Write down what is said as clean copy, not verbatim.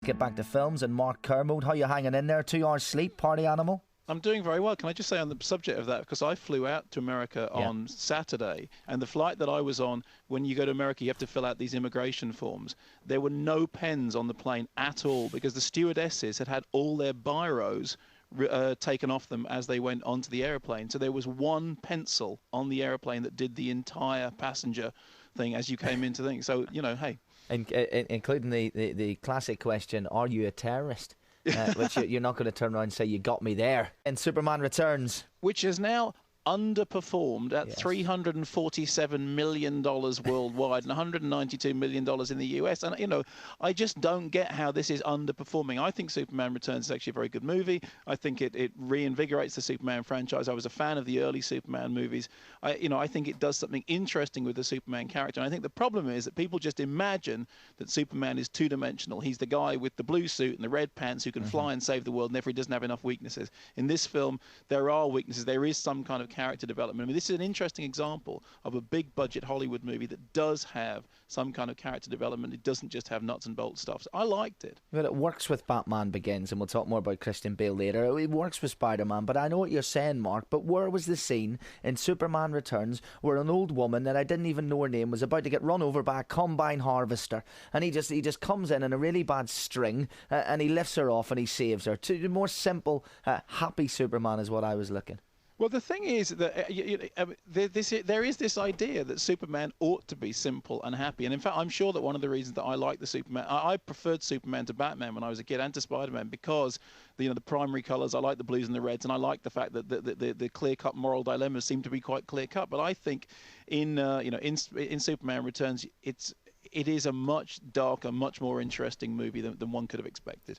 Get back to films and Mark Kermode. How you hanging in there? 2 hours sleep, party animal? I'm doing very well. Can I just say on the subject of that, because I flew out to America on Saturday, and the flight that I was on, when you go to America, you have to fill out these immigration forms. There were no pens on the plane at all because the stewardesses had all their biros taken off them as they went onto the airplane. So there was one pencil on the airplane that did the entire passenger thing as you came into things. So, you know, hey. Including the classic question, are you a terrorist? Which you're not going to turn around and say, you got me there. And Superman Returns. Which is now underperformed at $347 million worldwide and $192 million in the US. And, you know, I just don't get how this is underperforming. I think Superman Returns is actually a very good movie. I think it reinvigorates the Superman franchise. I was a fan of the early Superman movies. I think it does something interesting with the Superman character. And I think the problem is that people just imagine that Superman is two-dimensional. He's the guy with the blue suit and the red pants who can fly and save the world, and therefore he doesn't have enough weaknesses. In this film, there are weaknesses. There is some kind of character development. I mean, this is an interesting example of a big budget Hollywood movie that does have some kind of character development. It doesn't just have nuts and bolts stuff. So I liked it. Well, it works with Batman Begins, and we'll talk more about Christian Bale later. It works with Spider-Man, but I know what you're saying, Mark, but where was the scene in Superman Returns where an old woman that I didn't even know her name was about to get run over by a combine harvester, and he just comes in a really bad string, and he lifts her off and he saves her. To the more simple, happy Superman is what I was looking. Well, the thing is that there is this idea that Superman ought to be simple and happy. And in fact, I'm sure that one of the reasons that I like the Superman, I preferred Superman to Batman when I was a kid and to Spider-Man because the primary colors, I like the blues and the reds, and I like the fact that the clear-cut moral dilemmas seem to be quite clear-cut. But I think in Superman Returns, it is a much darker, much more interesting movie than one could have expected.